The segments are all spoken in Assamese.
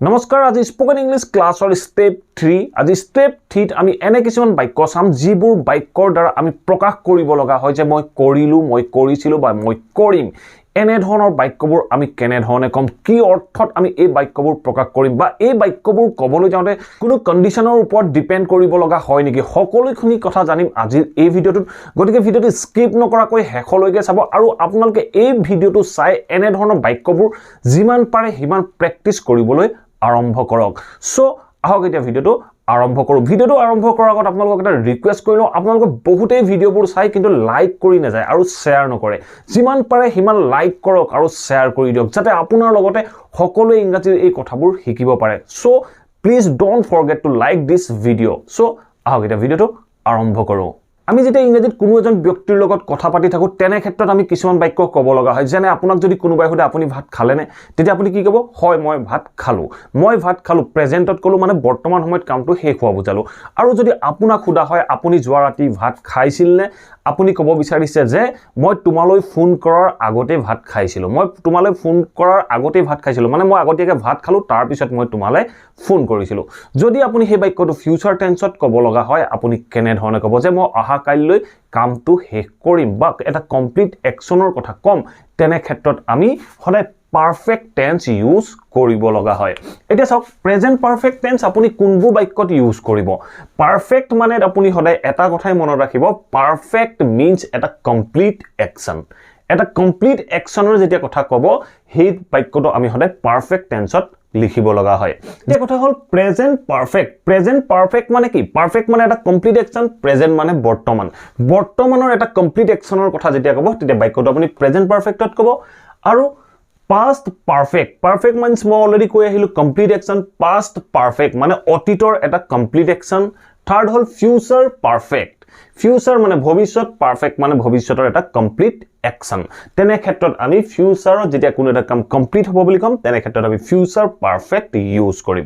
নমস্কাৰ আজি স্পোকেন ইংলিশ ক্লাছৰ স্টেপ 3 আজি স্টেপ 3 আমি এনে কিছুমান বাক্য চাম যিবোৰ বাক্যৰ দ্বাৰা আমি প্ৰকাশ কৰিব লগা হয় যে মই কৰিলো মই কৰিছিলো বা মই কৰিম এনে ধৰণৰ বাক্যবোৰ আমি কেনে ধৰণে কম কি অৰ্থত আমি এই বাক্যবোৰ প্ৰকাশ কৰিম বা এই বাক্যবোৰ ক'বলৈ যাওঁতে কোনো কন্ডিশনৰ ওপৰত ডিপেন্ড কৰিব লগা হয় নেকি সকলোখিনি কথা জানিম আজি এই ভিডিঅ'টোত গতিকে ভিডিঅ'টো স্কিপ নকৰাকৈ শেষলৈকে চাব আৰু আপোনালোকে এই ভিডিঅ'টো চাই এনে ধৰণৰ বাক্যবোৰ যিমান পাৰে সিমান প্ৰেক্টিছ কৰিবলৈ আৰম্ভ কৰক সো আহক এতিয়া ভিডিঅ'টো আৰম্ভ কৰো ভিডিঅ'টো আৰম্ভ কৰাৰ আগত আপোনালোকক এটা ৰিকুৱেষ্ট কৰিলো আপোনালোকে বহুতেই ভিডিঅ'বোৰ চাই কিন্তু লাইক কৰি নাযায় আৰু শেয়াৰ নকৰে যিমান পাৰে সিমান লাইক কৰক আৰু শেয়াৰ কৰি দিয়ক যাতে আপোনাৰ লগতে সকলোৱে ইংৰাজীৰ এই কথাবোৰ শিকিব পাৰে so please don't forget to like this video' so আহক এতিয়া ভিডিঅ'টো আৰম্ভ কৰো আমি যেটা ইংৰাজীত কোনো এজন ব্যক্তিৰ লগত কথা পাতি থাকো তেনে ক্ষেত্ৰত আমি কিছুমান বাক্য ক'ব লগা হয় যেনে আপোনাক যদি কোনোবাই সুধে আপুনি ভাত খালেনে তেতিয়া আপুনি কি ক'ব হয় মই ভাত খালো প্ৰেজেন্টত ক'লো মানে বৰ্তমান সময়ত কামটো শেষ হোৱা বুজালো আৰু যদি আপোনাক সুধা হয় আপুনি যোৱা ৰাতি ভাত খাইছিল নে আপুনি ক'ব বিচাৰিছে যে মই তোমালৈ ফোন কৰাৰ আগতে ভাত খাইছিলো মানে মই আগতীয়াকৈ ভাত খালো তাৰ পিছত মই তোমালৈ ফোন কৰিছিলো যদি আপুনি সেই বাক্যটো ফিউচাৰ টেন্সত ক'ব লগা হয় আপুনি কেনে ধৰণে ক'ব যে মই অহা কাইলৈ কামটো শেষ কৰিম বা এটা কমপ্লিট একচনৰ কথা কম তেনে ক্ষেত্ৰত আমি সদায় পাৰফেক্ট টেন্স ইউজ কৰিব লগা হয় এতিয়া চাওক প্ৰেজেন্ট পাৰফেক্ট টেন্স আপুনি কোনবোৰ বাক্যত ইউজ কৰিব পাৰফেক্ট মানে আপুনি সদায় এটা কথাই মনত ৰাখিব পাৰফেক্ট মিন্স এটা কমপ্লিট একচন এটা কমপ্লিট একচনৰ যেতিয়া কথা ক'ব সেই বাক্যটো আমি সদায় পাৰফেক্ট টেন্সত লিখিব লগা হয় এই কথা হল প্ৰেজেন্ট পাৰফেক্ট মানে কি পাৰফেক্ট মানে এটা কমপ্লিট একচন প্ৰেজেন্ট মানে বৰ্তমানৰ এটা কমপ্লিট একচনৰ কথা যেতিয়া ক'ব তেতিয়া বাক্যটো আপুনি প্ৰেজেন্ট পাৰফেক্টত ক'ব আৰু past perfect means মই অলৰেডি কৈ আহিলো কমপ্লিট একচন past perfect মানে অতীতৰ এটা কমপ্লিট একচন থাৰ্ড হল ফিউচাৰ মানে ভৱিষ্যত পাৰফেক্ট মানে ভৱিষ্যতৰ এটা কমপ্লিট একচন তেনে ক্ষেত্ৰত আমি ফিউচাৰত যেতিয়া কোনো এটা কাম কমপ্লিট হ'ব বুলি কম তেনে ক্ষেত্ৰত আমি ফিউচাৰ পাৰফেক্ট ইউজ কৰিম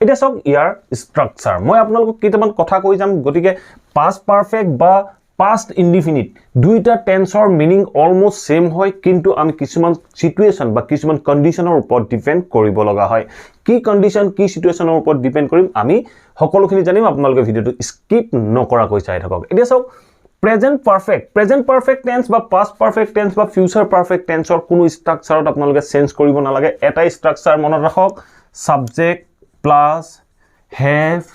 এটা সব ইয়াৰ স্ট্ৰাকচাৰ মই আপোনালোকক কেইটামান কথা কৈ যাম গতিকে past perfect বা past indefinite দুইটা টেন্সৰ মিনিং অলমোস্ট সেম হয় কিন্তু আমি কিছুমান সিচুৱেচন বা কিছুমান কন্ডিশনৰ ওপৰত ডিপেন্ড কৰিব লগা হয় কি কন্ডিশন কি সিচুৱেচনৰ ওপৰত ডিপেন্ড কৰিম আমি সকলোখিনি জানিম আপোনালোকে ভিডিঅটো স্কিপ নকৰাকৈ চাই থাকক এতিয়া চাওক প্ৰেজেন্ট পাৰফেক্ট টেন্স বা past perfect tense বা future perfect tenseৰ কোনো স্ট্ৰাকচাৰত আপোনালোকে চেঞ্জ কৰিব নালাগে এটা স্ট্ৰাকচাৰ মনত ৰাখক subject plus have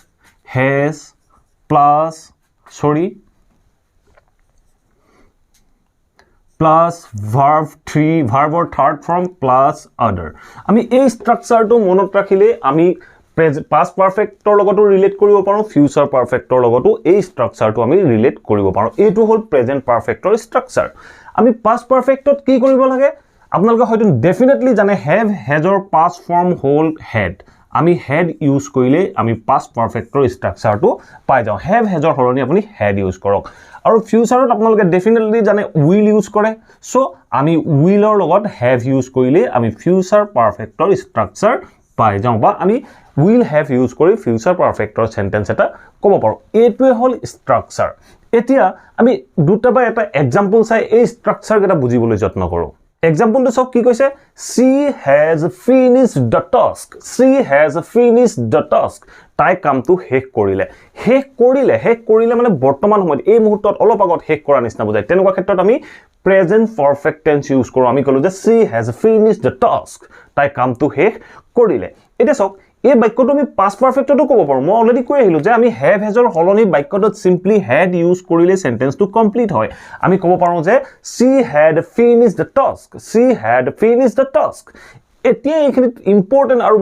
has plus plus verb 3 verb or third form plus other আমি এই স্ট্ৰাকচাৰটো মনত ৰাখিলে আমি past perfectৰ লগতো ৰিলেট কৰিব পাৰো future perfectৰ লগতো এই স্ট্ৰাকচাৰটো আমি ৰিলেট কৰিব পাৰো এইটো হল প্ৰেজেন্ট পাৰফেক্টৰ স্ট্ৰাকচাৰ আমি past perfectত কি কৰিব লাগে আপোনালোকে হয়তো ডেফিনেটলি জানে have has or past form hall had আমি had ইউজ কৰিলে আমি past perfectৰ স্ট্ৰাকচাৰটো পাই যাও have has or হলনি আপুনি had ইউজ কৰক আৰু ফিউচাৰত আপোনালোকে ডেফিনেটলি জানে will ইউজ কৰে সো আমি willৰ লগত have ইউজ কৰিলে আমি ফিউচাৰ পাৰফেক্টৰ স্ট্ৰাকচাৰ পাই যাও বা আমি will have ইউজ কৰি ফিউচাৰ পাৰফেক্টৰ সেন্টেন্স এটা ক'ব পাৰো এইটোৱে হল স্ট্ৰাকচাৰ এতিয়া আমি দুটা বা এটা এক্সাম্পল চাই এই স্ট্ৰাকচাৰ কেটা বুজিবলৈ যত্ন কৰো example to sab ki koise she has finished the task tai kam tu hek korile mane bortoman homoy ei muhurtot olop agot hek kora nisna bujai tenwa khetrot ami present perfect tense use koru ami kolu je she has finished the task tai kam tu hek korile eta sok এই বাক্যটো আমি past perfectটো ক'ব পাৰো মই অলৰেডি কৈ আহিলো যে আমি have has or হলনি বাক্যটো simply had ইউজ কৰিলে সেন্টেন্সটো কমপ্লিট হয় আমি ক'ব পাৰো যে she had finished the task এতিয়া এইখিনি ইম্পৰ্টেন্ট আৰু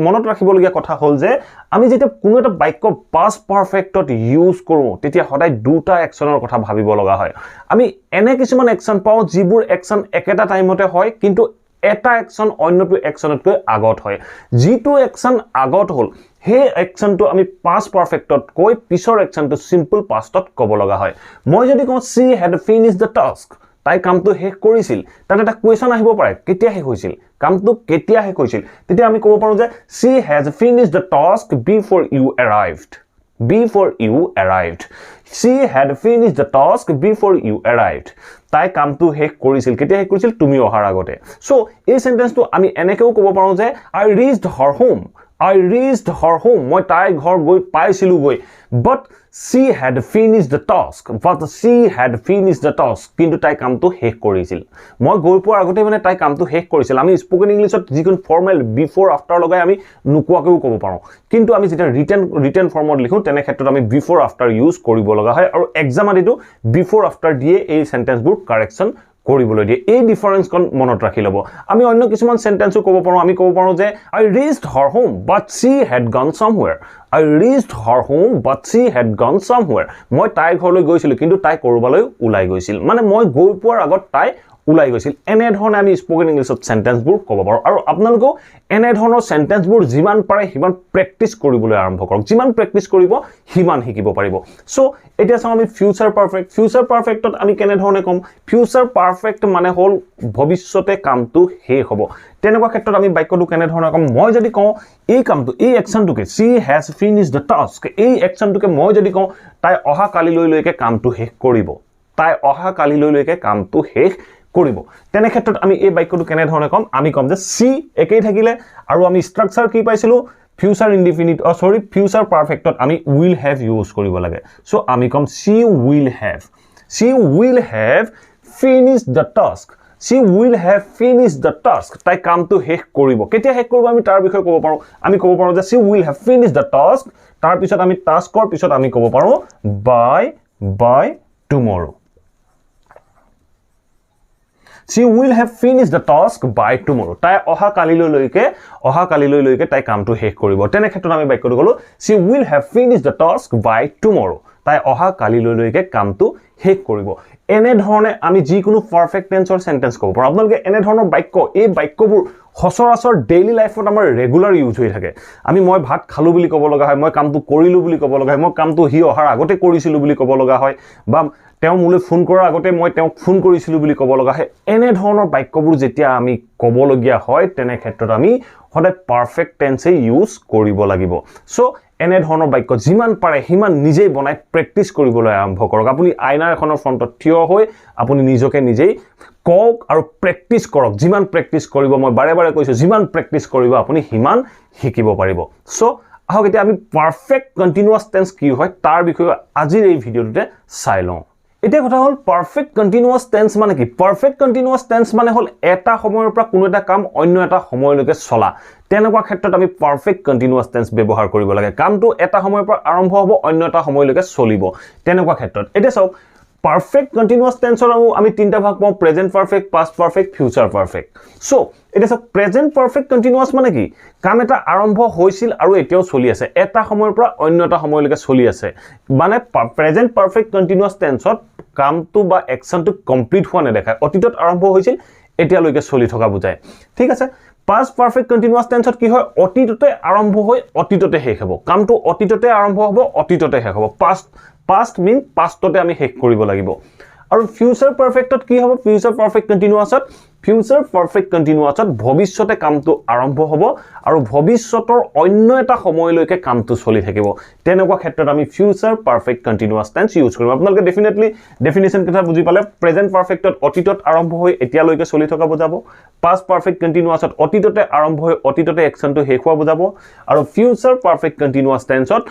মনত ৰাখিবলগীয়া কথা হল যে আমি যেতিয়া কোনো এটা বাক্য past perfectত ইউজ কৰো তেতিয়া সদায় দুটা একচনৰ কথা ভাবিব লগা হয় আমি এনে কিছুমান একচন পাও যিবোৰ একচন একেটা টাইমতে হয় কিন্তু এটা একচন অন্যটো একচনতকৈ আগত হয় জিটো একচন আগত হল হে একচনটো আমি past perfectত কৈ পিছৰ একচনটো সিম্পল pastত ক'ব লগা হয় মই যদি কওঁ she had finished the task তাই কামটো শেষ কৰিছিল তাত এটা কোৱেশ্চন আহিব পাৰে কেতিয়া শেষ হৈছিল কামটো কেতিয়া শেষ হৈছিল তেতিয়া আমি ক'ব পাৰো যে she has finished the task before you arrived before you arrived. She had finished the task before you arrived. তাই কামটো শেষ কৰিছিল কেতিয়া শেষ কৰিছিল তুমি অহাৰ আগতে সো এই সেন্টেন্সটো আমি এনেকেও ক'ব পাৰো যে I reached her home মই তাই ঘৰ গৈ পাইছিলো গৈ but she had finished the task কিন্তু তাই কামটো শেষ কৰিছিল মই গৈ পোৱাৰ আগতে মানে তাই কামটো শেষ কৰিছিল আমি স্পোকেন ইংলিশত যিকোন ফৰ্মেল বিফোৰ আফটাৰ লগাই আমি নুকুৱাকেও ক'ব পাৰো কিন্তু আমি যেতিয়া ৰিটেন ফৰ্মত লিখো তেনে ক্ষেত্ৰত আমি বিফোৰ আফটাৰ ইউজ কৰিব লগা হয় আৰু এক্সামত এটো বিফোৰ আফটাৰ দিয়ে এই সেন্টেন্সবোৰ কাৰেকচন কৰিবলৈ দিয়ে এই ডিফাৰেন্স কোন মনত ৰাখি লব আমি অন্য কিছুমান সেন্টেন্সও ক'ব পাৰো আমি ক'ব পাৰো যে I reached her home but she had gone somewhere মই তাই ঘৰলৈ গৈছিল কিন্তু তাই কৰবালৈ উলাই গৈছিল মানে মই গৈ পোৱাৰ আগত তাই উলাই গৈছিল এনে ধৰণে আমি স্পোকেন ইংলিশত সেন্টেন্সবোৰ ক'ব পাৰো আৰু আপোনালোকক এনে ধৰণৰ সেন্টেন্সবোৰ যিমান পাৰে হিমান প্ৰেক্টিস কৰিবলৈ আৰম্ভ কৰক যিমান প্ৰেক্টিস কৰিব হিমান শিকিব পাৰিব সো এতিয়া চাও আমি ফিউচাৰ পাৰফেক্টত আমি কেনে ধৰণে কম ফিউচাৰ পাৰফেক্ট মানে হল ভৱিষ্যতে কামটো শেষ হ'ব তেনেকুৱা ক্ষেত্ৰত আমি বাক্যটো কেনে ধৰণে কম মই যদি কওঁ এই কামটো এই একচনটোকে she has finished the task এই একচনটোকে মই যদি কওঁ তাই অহা কালিলৈকে কামটো শেষ কৰিব কৰিব তেনে ক্ষেত্ৰত আমি এই বাক্যটো কেনে ধৰণে কম আমি কম যে সি একেই থাকিলে আৰু আমি স্ট্ৰাকচাৰ কি পাইছিলো ফিউচাৰ ইনডিফিনিট ফিউচাৰ পাৰফেক্টত আমি will have ইউজ কৰিব লাগে সো আমি কম she will have finished the task তাই কামটো শেষ কৰিব কেতিয়া শেষ কৰিব আমি তাৰ বিষয়ে ক'ব পাৰো আমি ক'ব পাৰো যে she will have finished the task তাৰ পিছত আমি টাস্কৰ পিছত আমি ক'ব পাৰো by tomorrow She will have finished the task by tomorrow. তাই অহা কালিলৈকে তাই কামটো শেষ কৰিব তেনে ক্ষেত্ৰত আমি বাক্যটো কলো she will have finished the task by tomorrow. তাই অহা কালিলৈকে কামটো শেষ কৰিব এনে ধৰণে আমি যিকোনো পাৰফেক্ট টেন্সৰ সেন্টেন্স ক'ব পাৰো আপোনালোকে এনে ধৰণৰ বাক্য এই বাক্যবোৰ হসৰাসৰ ডেইলি লাইফত আমাৰ ৰেগুলাৰ ইউজ হৈ থাকে আমি মই ভাত খালো বুলি ক'ব লগা হয় মই কামটো কৰিলো বুলি ক'ব লগা হয় মই কামটো হি অহাৰ আগতে কৰিছিলো বুলি ক'ব লগা হয় বা তেওঁ মোলৈ ফোন কৰাৰ আগতে মই তেওঁক ফোন কৰিছিলো বুলি ক'ব লগা হয় এনে ধৰণৰ বাক্যবোৰ যেতিয়া আমি ক'ব লগিয়া হয় তেনে ক্ষেত্ৰত আমি সদায় পাৰফেক্ট টেন্সে ইউজ কৰিব লাগিব সো এনে ধৰণৰ বাক্য যিমান পাৰে হিমান নিজেই বনাই প্ৰেক্টিস কৰিবলৈ আৰম্ভ কৰক আপুনি আইনাৰ এখনৰ ফ্ৰণ্টত থিয় হৈ আপুনি নিজকে নিজেই কক আৰু প্ৰেক্টিস কৰক যিমান প্ৰেক্টিস কৰিব মই বাৰে বাৰে কৈছো যিমান প্ৰেক্টিস কৰিব আপুনি হিমান শিকিব পাৰিব সো আহক এতিয়া আমি পাৰফেক্ট কন্টিনিউয়াস টেন্স কি হয় তাৰ বিষয়ে আজিৰ এই ভিডিওতে চাই লওঁ এতিয়া কথা হল পারফেক্ট কন্টিনিউয়াস টেন্স মানে কি পারফেক্ট কন্টিনিউয়াস টেন্স মানে হল এটা সময়ৰ পৰা কোনো এটা কাম অন্য এটা সময়লৈকে চলা তেনেকুৱা ক্ষেত্ৰত আমি পাৰফেক্ট কন্টিনিউয়াস টেন্স ব্যৱহাৰ কৰিব লাগে কামটো এটা সময়ৰ পৰা আৰম্ভ হ'ব অন্য এটা সময়লৈকে চলিব তেনেকুৱা ক্ষেত্ৰত এটা চাও পাৰফেক্ট কন্টিনিউয়াস টেন্সৰ আমি তিনটা ভাগ পাওঁ present perfect past perfect future perfect so এটা চাও প্ৰেজেন্ট পাৰফেক্ট কন্টিনিউয়াস মানে কি কাম এটা আৰম্ভ হৈছিল আৰু এতিয়াও চলি আছে এটা সময়ৰ পৰা অন্য এটা সময়লৈকে চলি আছে মানে প্ৰেজেন্ট পাৰফেক্ট কন্টিনিউয়াস টেন্সত কামটো বা একচনটো কমপ্লিট হোৱা নেদেখায় অতীতত আৰম্ভ হৈছিল এতিয়ালৈকে চলি থকা বুজায় ঠিক আছে পাস্ট পাৰফেক্ট কন্টিনিউয়াস টেন্সত কি হয় অতীততে আৰম্ভ হৈ অতীততে শেষ হ'ব কামটো অতীততে আৰম্ভ হ'ব অতীততে শেষ হ'ব past mean pastতে আমি শেষ কৰিব লাগিব আৰু ফিউচাৰ পাৰফেক্টত কি হ'ব ফিউচাৰ পাৰফেক্ট কন্টিনিউয়াসত ভৱিষ্যতে কামটো আৰম্ভ হ'ব আৰু ভৱিষ্যতৰ অন্য এটা সময়লৈকে কামটো চলি থাকিব তেনেকুৱা ক্ষেত্ৰত আমি future perfect continuous tense use কৰিম আপোনালোকে ডেফিনেটলি ডেফিনিশন কথা বুজি পালে প্ৰেজেন্ট পাৰফেক্টত অতীতত আৰম্ভ হৈ এতিয়ালৈকে চলি থকা বুজাব পাস্ট পাৰফেক্ট কন্টিনিউয়াসত অতীততে আৰম্ভ হৈ অতীততে একচনটো শেষ হোৱা বুজাব আৰু ফিউচাৰ পাৰফেক্ট কন্টিনিউয়াস টেন্সত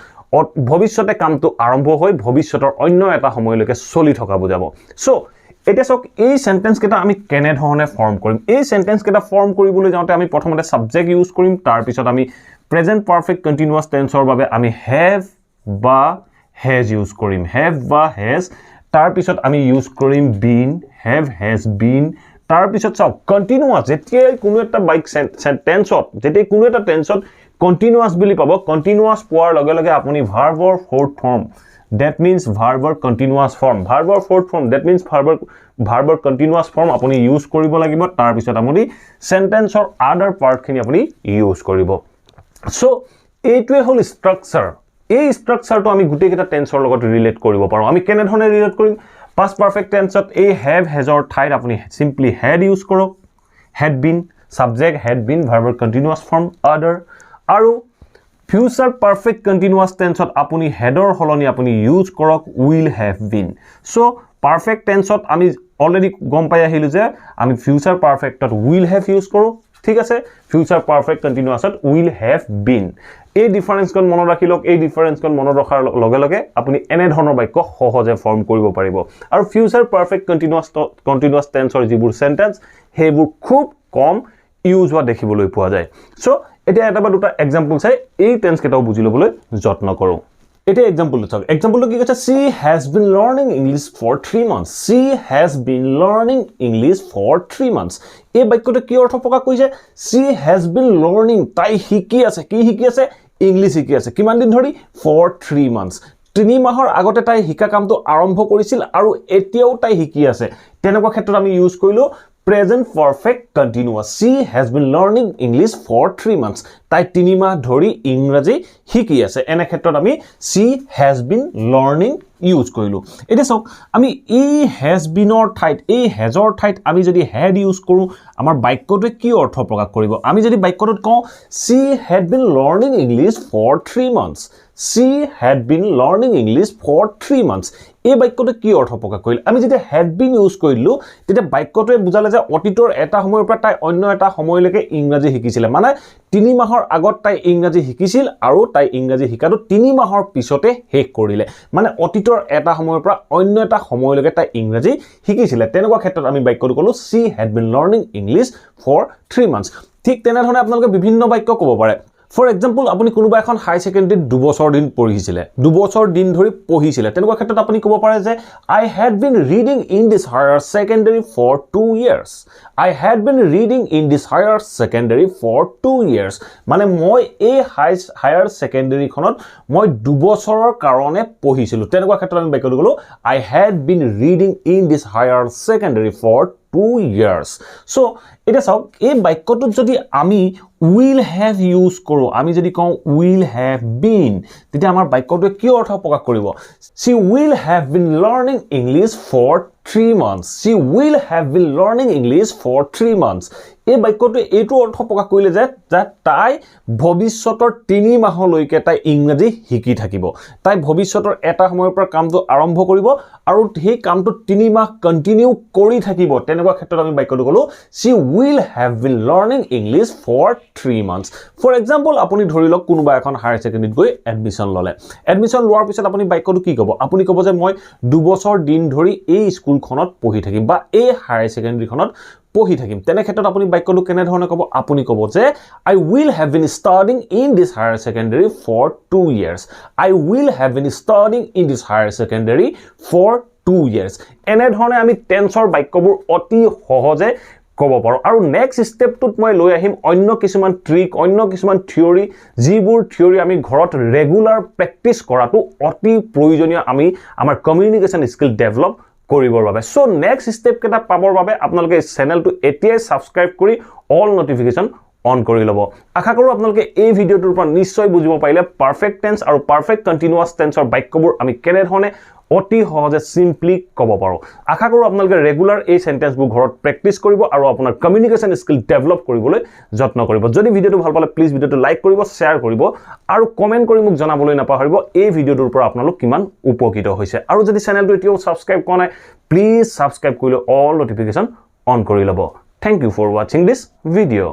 ভৱিষ্যতে কামটো আৰম্ভ হৈ ভৱিষ্যতৰ অন্য এটা সময়লৈকে চলি থকা বুজাব সো এটা সক এই সেন্টেন্স কেটা আমি কেনে ধৰণে ফৰ্ম কৰিম এই সেন্টেন্স কেটা ফৰ্ম কৰিবলৈ যাওঁতে আমি প্ৰথমতে সাবজেক্ট ইউজ কৰিম তাৰ পিছত আমি প্ৰেজেন্ট পাৰফেক্ট কন্টিনিউয়াস টেন্সৰ বাবে আমি হ্যাভ বা হ্যাজ ইউজ কৰিম হ্যাভ বা হ্যাজ তাৰ পিছত আমি ইউজ কৰিম বিন হ্যাভ হ্যাজ বিন তাৰ পিছত চাও কন্টিনিউয়াস যেতিয়া কোনো এটা বাইক সেন্টেন্সত যেতিয়া কোনো এটা টেন্সত continuous বুলি পাব continuous পোৱাৰ লগে লগে আপুনি ভাৰ্বৰ fourth form that means ভাৰ্বৰ continuous form ভাৰ্বৰ fourth form that means ভাৰ্বৰ continuous form আপুনি ইউজ কৰিব লাগিব তাৰ পিছত আপুনি সেন্টেন্সৰ আদাৰ পাৰ্ট খিনি আপুনি ইউজ কৰিব সো এইটোৱে হল স্ট্ৰাকচাৰ এই স্ট্ৰাকচাৰটো আমি গুটেই কেটা টেন্সৰ লগত ৰিলেট কৰিব পাৰো আমি কেনে ধৰণে ৰিলেট কৰিম past perfect tenseত এই have hasৰ ঠাইত আপুনি simply had ইউজ কৰক had been subject had been ভাৰ্বৰ continuous form other আৰু future perfect continuous tense ot apuni header holoni apuni use korok will have been so perfect tense ot ami already gom pai ahilu je ami future perfect ot will have use koru ঠিক আছে future perfect continuous ot will have been এই ডিফারেন্স কোন মনত ৰাখিলক এই ডিফাৰেন্স কোন মনত ৰখাৰ লগে লগে আপুনি এনে ধৰণৰ বাক্য সহজে ফৰ্ম কৰিব পাৰিব আৰু future perfect continuous tense ৰ যিবোৰ সেন্টেন্স হেবোৰ খুব কম ইউজ হোৱা দেখিবলৈ পোৱা যায় সো এটা এটা বা দুটা एग्जांपल চাই এই টেন্স কেটাও বুজি লবলৈ যত্ন কৰো এটা एग्जांपल চাওক एग्जांपल কি কৈছে she has been learning english for 3 months she has been learning english for 3 months এই বাক্যটো কি অৰ্থ প্ৰকাশ কৰিছে she has been learning তাই শিকি আছে কি শিকি আছে ইংলিশ শিকি আছে কিমান দিন ধৰি for 3 months 3 মাহৰ আগতে তাই শিকা কামটো আৰম্ভ কৰিছিল আৰু এতিয়াও তাই শিকি আছে তেনেকুৱা ক্ষেত্ৰত আমি ইউজ কৰিলো present perfect continuous she has been learning english for 3 months tai 3 মাহ ধৰি ইংৰাজী শিকি আছে এনে ক্ষেত্ৰত আমি she has been learning use কৰিলো এটা সক আমি এই has been or ঠাইত এই has or ঠাইত আমি যদি had ইউজ কৰো আমাৰ বাক্যটোৱে কি অৰ্থ প্ৰকাশ কৰিব আমি যদি বাক্যটোত কওঁ she had been learning english for 3 months she had been learning english for 3 months এই বাক্যটো কি অৰ্থ প্ৰকাশ কৰিল আমি যদি had been ইউজ কৰিলো তেতিয়া বাক্যটোৱে বুজালে যে অতীতৰ এটা সময়ৰ পৰা তাই অন্য এটা সময়লৈকে ইংৰাজী শিকিছিল মানে 3 মাহৰ আগত তাই ইংৰাজী শিকিছিল আৰু তাই ইংৰাজী শিকাটো 3 মাহৰ পিছতে শেষ কৰিলে মানে অতীতৰ এটা সময়ৰ পৰা অন্য এটা সময়লৈকে তাই ইংৰাজী শিকিছিল তেনেকুৱা ক্ষেত্ৰত আমি বাক্যটো কলো she had been learning english for 3 months ঠিক তেনে ধৰণে আপোনালোকে বিভিন্ন বাক্য ক'ব পাৰে For example, আপুনি কোনোবা এখন হাই সেকেন্ডাৰী 2 বছৰ দিন পঢ়িছিলে 2 বছৰ দিন ধৰি পঢ়িছিলে তেনেকুৱা ক্ষেত্ৰত আপুনি ক'ব পাৰে যে I had been reading in this higher secondary for 2 years I had been reading in this higher secondary for 2 years মানে মই এই হায়াৰ সেকেন্ডাৰী খনত মই 2 বছৰৰ কাৰণে পঢ়িছিলো তেনেকুৱা ক্ষেত্ৰত আমি বাক্যটো ক'লো I had been reading in this higher secondary for 2 years so এটা চাওক এই বাক্যটোত যদি আমি will have use কৰো আমি যদি কওঁ will have been তেতিয়া আমাৰ বাক্যটোৱে কি অৰ্থ প্ৰকাশ কৰিব she will have been learning english for 3 months she will have been learning english for 3 months এই বাক্যটোৱে এইটো অৰ্থ প্ৰকাশ কৰিলে যে তাই ভৱিষ্যতৰ 3 মাহলৈকে তাই ইংৰাজী শিকি থাকিব তাই ভৱিষ্যতৰ এটা সময়ৰ পৰা কামটো আৰম্ভ কৰিব আৰু সেই কামটো 3 মাহ কন্টিনিউ কৰি থাকিব তেনেকুৱা ক্ষেত্ৰত আমি বাক্যটো কলো she will have been learning english for 3 months for example আপুনি ধৰি লওক কোনোবা এখন হায়াৰ সেকেন্ডাৰীত গৈ এডমিশন ললে এডমিশন লোৱাৰ পিছত আপুনি বাক্যটো কি ক'ব আপুনি ক'ব যে মই 2 বছৰ দিন ধৰি এই স্কুলখনত পঢ়ি থাকিম বা এই হায়াৰ সেকেন্ডাৰীখনত পঢ়ি থাকিম তেনে ক্ষেত্ৰত আপুনি বাক্যটো কেনে ধৰণে ক'ব আপুনি ক'ব যে I will have been studying in this higher secondary for 2 years I will have been studying in this higher secondary for 2 years এনে ধৰণে আমি টেন্সৰ বাক্যবোৰ অতি সহজে ক'ব পাৰো আৰু নেক্সট স্টেপটোত মই লৈ আহিম অন্য কিছুমান ট্ৰিক অন্য কিছুমান থিওৰি যিবোৰ থিওৰি আমি ঘৰত ৰেগুলাৰ প্ৰেক্টিস কৰাটো অতি প্ৰয়োজনীয় আমি আমাৰ কমিউনিকেশ্যন স্কিল ডেভেলপ কৰিবৰ বাবে সো নেক্সট স্টেপ কেটা পাবৰ বাবে আপোনালোকে চেনেলটো এতিয়াই সাবস্ক্ৰাইব কৰি অল নোটিফিকেশন অন কৰি লব আশা কৰো আপোনালোকে এই ভিডিওটোৰ পৰা নিশ্চয় বুজিব পাৰিলে পাৰফেক্ট টেন্স আৰু পাৰফেক্ট কন্টিনিউয়াস টেন্সৰ বাক্যবোৰ আমি কেনে ধৰণে অতি সহজে সিম্পলি ক'ব পাৰো আশা কৰো আপোনালোকে ৰেগুলাৰ এই সেন্টেন্সবোৰ ঘৰত প্ৰেক্টিস কৰিব আৰু আপোনাৰ কমিউনিকেশ্যন স্কিল ডেভেলপ কৰিবলৈ যত্ন কৰিব যদি ভিডিওটো ভাল পালে প্লিজ ভিডিওটো লাইক কৰিব শেয়াৰ কৰিব আৰু কমেন্ট কৰি মোক জনাবলৈ নাপাহৰিব এই ভিডিওটোৰ পৰা আপোনালোক কিমান উপকৃত হৈছে আৰু যদি চেনেলটো এতিয়াও সাবস্ক্ৰাইব কৰা নাই প্লিজ সাবস্ক্ৰাইব কৰি অল নোটিফিকেশন অন কৰি লব thank you for watching this video